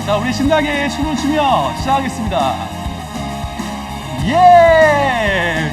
자, 우리 신나게 춤을 추며 시작하겠습니다. 예!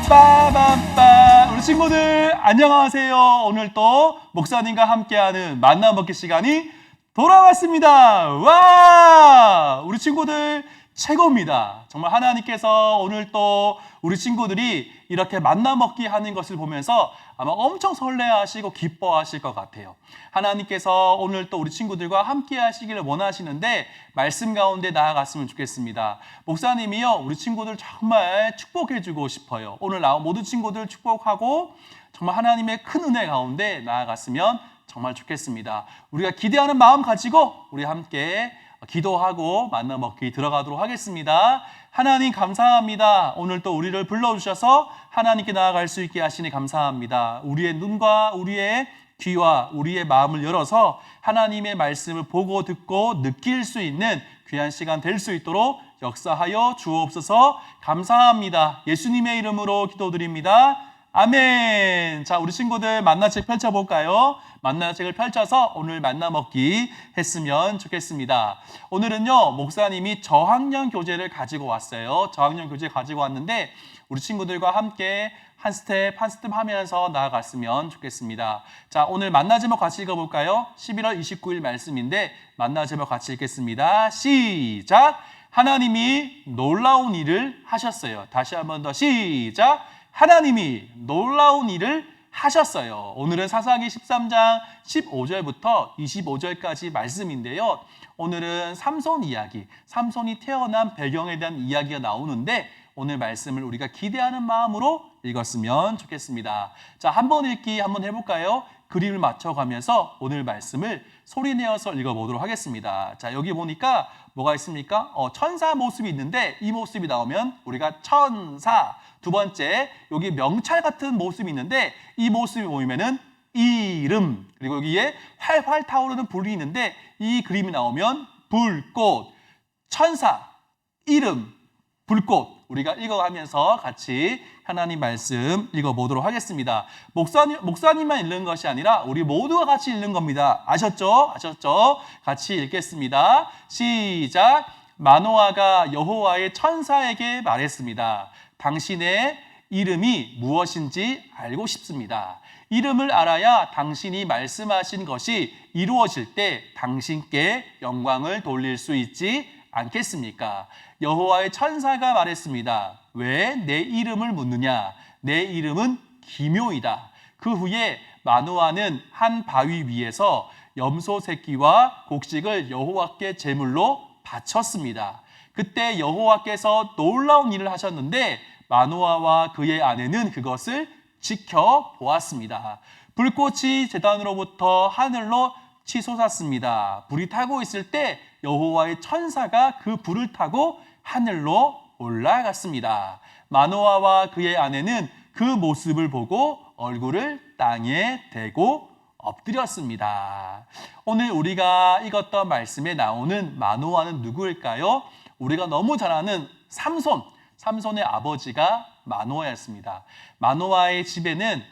빠밤빠! 우리 친구들 안녕하세요. 오늘 또 목사님과 함께하는 만나 먹기 시간이 돌아왔습니다. 와! 우리 친구들 최고입니다. 정말 하나님께서 오늘 또 우리 친구들이 이렇게 만나 먹기 하는 것을 보면서 아마 엄청 설레하시고 기뻐하실 것 같아요. 하나님께서 오늘 또 우리 친구들과 함께 하시기를 원하시는데 말씀 가운데 나아갔으면 좋겠습니다. 목사님이요, 우리 친구들 정말 축복해 주고 싶어요. 오늘 나온 모든 친구들 축복하고 정말 하나님의 큰 은혜 가운데 나아갔으면 정말 좋겠습니다. 우리가 기대하는 마음 가지고 우리 함께 기도하고 만나 먹기 들어가도록 하겠습니다. 하나님 감사합니다. 오늘 또 우리를 불러주셔서 하나님께 나아갈 수 있게 하시니 감사합니다. 우리의 눈과 우리의 귀와 우리의 마음을 열어서 하나님의 말씀을 보고 듣고 느낄 수 있는 귀한 시간 될 수 있도록 역사하여 주옵소서. 감사합니다. 예수님의 이름으로 기도드립니다. 아멘. 자, 우리 친구들 만나책 펼쳐볼까요? 만나책을 펼쳐서 오늘 만나 먹기 했으면 좋겠습니다. 오늘은요, 목사님이 저학년 교재를 가지고 왔어요. 저학년 교재 가지고 왔는데 우리 친구들과 함께 한 스텝 한 스텝 하면서 나아갔으면 좋겠습니다. 자, 오늘 만나 제목 같이 읽어볼까요? 11월 29일 말씀인데 만나 제목 같이 읽겠습니다. 시작! 하나님이 놀라운 일을 하셨어요. 다시 한 번 더 시작! 하나님이 놀라운 일을 하셨어요. 오늘은 사사기 13장 15절부터 25절까지 말씀인데요. 오늘은 삼손 이야기, 삼손이 태어난 배경에 대한 이야기가 나오는데 오늘 말씀을 우리가 기대하는 마음으로 읽었으면 좋겠습니다. 자, 한번 읽기 한번 해볼까요? 그림을 맞춰가면서 오늘 말씀을 소리내어서 읽어보도록 하겠습니다. 자, 여기 보니까 뭐가 있습니까? 천사 모습이 있는데 이 모습이 나오면 우리가 천사. 두 번째, 여기 명찰 같은 모습이 있는데 이 모습이 보이면은 이름. 그리고 여기에 활활 타오르는 불이 있는데 이 그림이 나오면 불꽃. 천사, 이름, 불꽃. 우리가 읽어가면서 같이 하나님 말씀 읽어보도록 하겠습니다. 목사님만 읽는 것이 아니라 우리 모두가 같이 읽는 겁니다. 아셨죠? 아셨죠? 같이 읽겠습니다. 시작! 마노아가 여호와의 천사에게 말했습니다. 당신의 이름이 무엇인지 알고 싶습니다. 이름을 알아야 당신이 말씀하신 것이 이루어질 때 당신께 영광을 돌릴 수 있지 않겠습니까? 여호와의 천사가 말했습니다. 왜 내 이름을 묻느냐? 내 이름은 기묘이다. 그 후에 마노아는 한 바위 위에서 염소 새끼와 곡식을 여호와께 제물로 바쳤습니다. 그때 여호와께서 놀라운 일을 하셨는데 마노아와 그의 아내는 그것을 지켜보았습니다. 불꽃이 제단으로부터 하늘로 치솟았습니다. 불이 타고 있을 때 여호와의 천사가 그 불을 타고 하늘로 올라갔습니다. 마노아와 그의 아내는 그 모습을 보고 얼굴을 땅에 대고 엎드렸습니다. 오늘 우리가 읽었던 말씀에 나오는 마노아는 누구일까요? 우리가 너무 잘 아는 삼손의 아버지가 마노아였습니다. 마노아의 집에는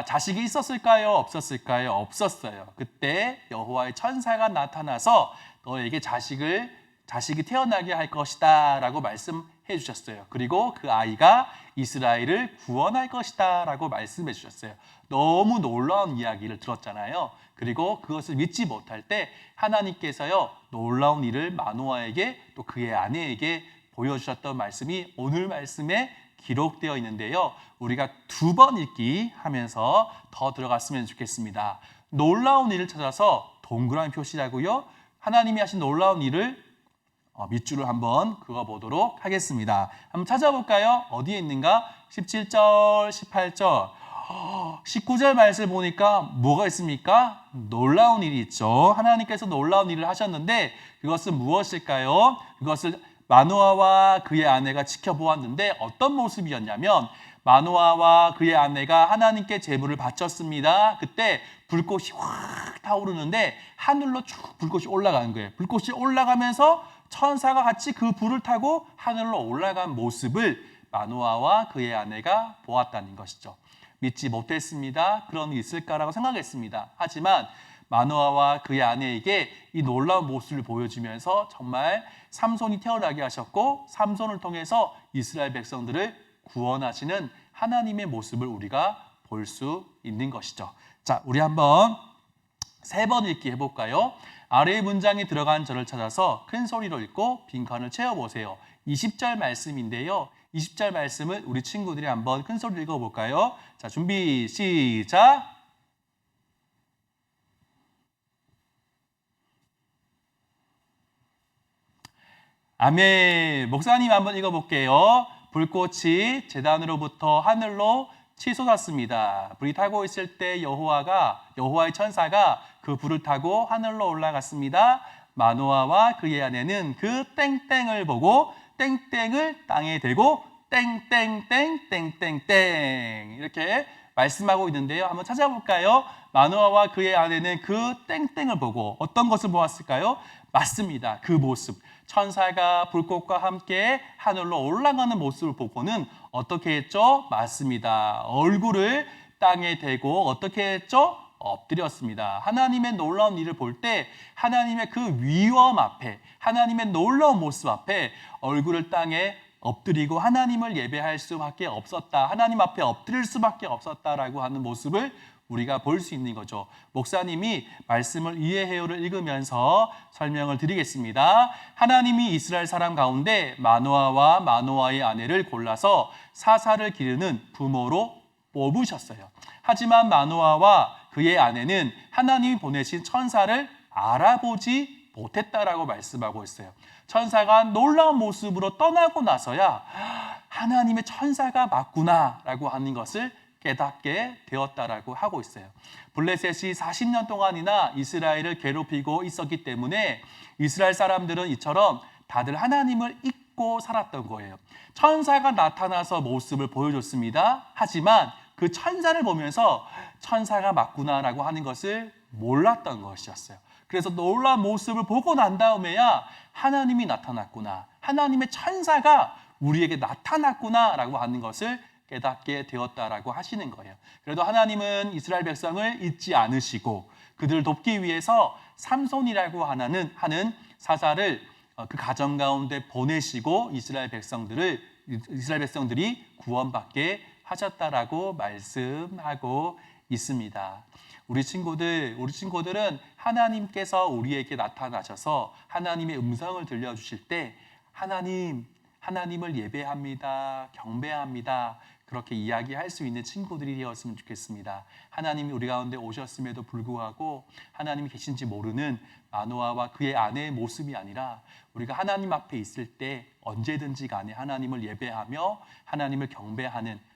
자식이 있었을까요? 없었을까요? 없었어요. 그때 여호와의 천사가 나타나서 너에게 자식이 태어나게 할 것이다 라고 말씀해 주셨어요. 그리고 그 아이가 이스라엘을 구원할 것이다 라고 말씀해 주셨어요. 너무 놀라운 이야기를 들었잖아요. 그리고 그것을 믿지 못할 때 하나님께서요, 놀라운 일을 마노아에게 또 그의 아내에게 보여주셨던 말씀이 오늘 말씀에 기록되어 있는데요. 우리가 두 번 읽기 하면서 더 들어갔으면 좋겠습니다. 놀라운 일을 찾아서 동그라미 표시하고요. 하나님이 하신 놀라운 일을 밑줄을 한번 그어보도록 하겠습니다. 한번 찾아볼까요? 어디에 있는가? 17절, 18절, 19절 말씀을 보니까 뭐가 있습니까? 놀라운 일이 있죠. 하나님께서 놀라운 일을 하셨는데 그것은 무엇일까요? 그것을 마노아와 그의 아내가 지켜보았는데 어떤 모습이었냐면 마노아와 그의 아내가 하나님께 제물을 바쳤습니다. 그때 불꽃이 확 타오르는데 하늘로 쭉 불꽃이 올라가는 거예요. 불꽃이 올라가면서 천사가 같이 그 불을 타고 하늘로 올라간 모습을 마노아와 그의 아내가 보았다는 것이죠. 믿지 못했습니다. 그런 일이 있을까라고 생각했습니다. 하지만 마노아와 그의 아내에게 이 놀라운 모습을 보여주면서 정말 삼손이 태어나게 하셨고 삼손을 통해서 이스라엘 백성들을 구원하시는 하나님의 모습을 우리가 볼 수 있는 것이죠. 자, 우리 한번 3번 읽기 해볼까요? 아래의 문장에 들어간 절을 찾아서 큰 소리로 읽고 빈칸을 채워보세요. 20절 말씀인데요. 20절 말씀을 우리 친구들이 한번 큰 소리로 읽어볼까요? 자, 준비, 시작! 아멘. 목사님 한번 읽어볼게요. 불꽃이 제단으로부터 하늘로 치솟았습니다. 불이 타고 있을 때 여호와의 천사가 그 불을 타고 하늘로 올라갔습니다. 마노아와 그의 아내는 그 땡땡을 보고 땡땡을 땅에 대고 땡땡땡 땡땡땡 이렇게 말씀하고 있는데요. 한번 찾아볼까요? 마노아와 그의 아내는 그 땡땡을 보고 어떤 것을 보았을까요? 맞습니다. 그 모습. 천사가 불꽃과 함께 하늘로 올라가는 모습을 보고는 어떻게 했죠? 맞습니다. 얼굴을 땅에 대고 어떻게 했죠? 엎드렸습니다. 하나님의 놀라운 일을 볼 때 하나님의 그 위엄 앞에 하나님의 놀라운 모습 앞에 얼굴을 땅에 엎드리고 하나님을 예배할 수밖에 없었다. 하나님 앞에 엎드릴 수밖에 없었다라고 하는 모습을 우리가 볼 수 있는 거죠. 목사님이 말씀을 이해해요를 읽으면서 설명을 드리겠습니다. 하나님이 이스라엘 사람 가운데 마노아와 마노아의 아내를 골라서 사사를 기르는 부모로 뽑으셨어요. 하지만 마노아와 그의 아내는 하나님이 보내신 천사를 알아보지 못했다라고 말씀하고 있어요. 천사가 놀라운 모습으로 떠나고 나서야 하나님의 천사가 맞구나라고 하는 것을 깨닫게 되었다라고 하고 있어요. 블레셋이 40년 동안이나 이스라엘을 괴롭히고 있었기 때문에 이스라엘 사람들은 이처럼 다들 하나님을 잊고 살았던 거예요. 천사가 나타나서 모습을 보여줬습니다. 하지만 그 천사를 보면서 천사가 맞구나라고 하는 것을 몰랐던 것이었어요. 그래서 놀라운 모습을 보고 난 다음에야 하나님이 나타났구나, 하나님의 천사가 우리에게 나타났구나라고 하는 것을 깨닫게 되었다라고 하시는 거예요. 그래도 하나님은 이스라엘 백성을 잊지 않으시고 그들을 돕기 위해서 삼손이라고 하는 사사를 그 가정 가운데 보내시고 이스라엘 백성들이 구원받게 하셨다라고 말씀하고 있습니다. 우리 친구들은 하나님께서 우리에게 나타나셔서 하나님의 음성을 들려주실 때 하나님을 예배합니다, 경배합니다. 그렇게 이야기할 수 있는 친구들이 되었으면 좋겠습니다. 하나님이 우리 가운데 오셨음에도 불구하고 하나님이 계신지 모르는 마노아와 그의 아내의 모습이 아니라 우리가 하나님 앞에 있을 때 언제든지 간에 하나님을 예배하며 하나님을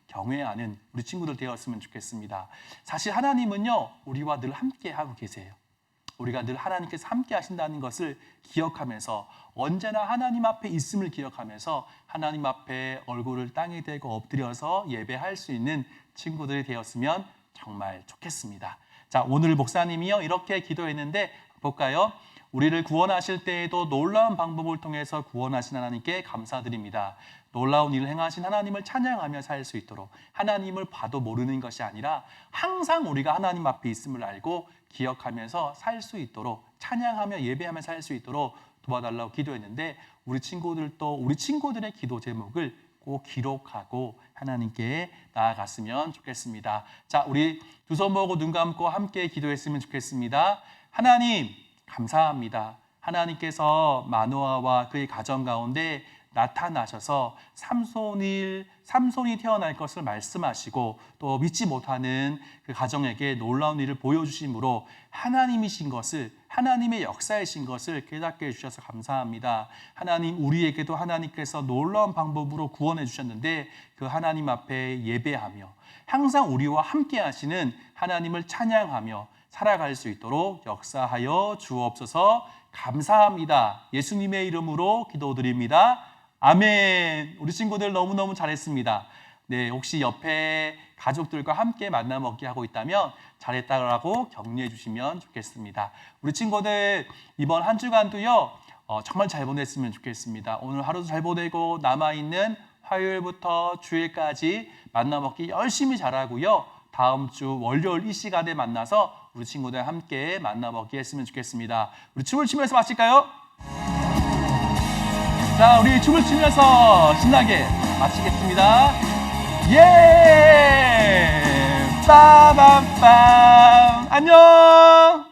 경외하는 우리 친구들 되었으면 좋겠습니다. 사실 하나님은요, 우리와 늘 함께 하고 계세요. 우리가 늘 하나님께서 함께 하신다는 것을 기억하면서 언제나 하나님 앞에 있음을 기억하면서 하나님 앞에 얼굴을 땅에 대고 엎드려서 예배할 수 있는 친구들이 되었으면 정말 좋겠습니다. 자, 오늘 목사님이요 이렇게 기도했는데 볼까요? 우리를 구원하실 때에도 놀라운 방법을 통해서 구원하신 하나님께 감사드립니다. 놀라운 일을 행하신 하나님을 찬양하며 살 수 있도록 하나님을 봐도 모르는 것이 아니라 항상 우리가 하나님 앞에 있음을 알고 기억하면서 살 수 있도록 찬양하며 예배하며 살 수 있도록 도와달라고 기도했는데 우리 친구들의 기도 제목을 꼭 기록하고 하나님께 나아갔으면 좋겠습니다. 자, 우리 두 손 모으고 눈 감고 함께 기도했으면 좋겠습니다. 하나님 감사합니다. 하나님께서 마노아와 그의 가정 가운데 나타나셔서 삼손이 태어날 것을 말씀하시고 또 믿지 못하는 그 가정에게 놀라운 일을 보여주심으로 하나님의 역사이신 것을 깨닫게 해주셔서 감사합니다. 하나님, 우리에게도 하나님께서 놀라운 방법으로 구원해 주셨는데 그 하나님 앞에 예배하며 항상 우리와 함께 하시는 하나님을 찬양하며 살아갈 수 있도록 역사하여 주옵소서. 감사합니다. 예수님의 이름으로 기도드립니다. 아멘. 우리 친구들 너무너무 잘했습니다. 네, 혹시 옆에 가족들과 함께 만나 먹기 하고 있다면 잘했다고 격려해 주시면 좋겠습니다. 우리 친구들 이번 한 주간도요 정말 잘 보냈으면 좋겠습니다. 오늘 하루도 잘 보내고 남아있는 화요일부터 주일까지 만나 먹기 열심히 잘하고요. 다음 주 월요일 이 시간에 만나서 우리 친구들 함께 만나보게 했으면 좋겠습니다. 우리 춤을 추면서 마칠까요? 자, 우리 춤을 추면서 신나게 마치겠습니다. 예! 빠밤빰! 안녕!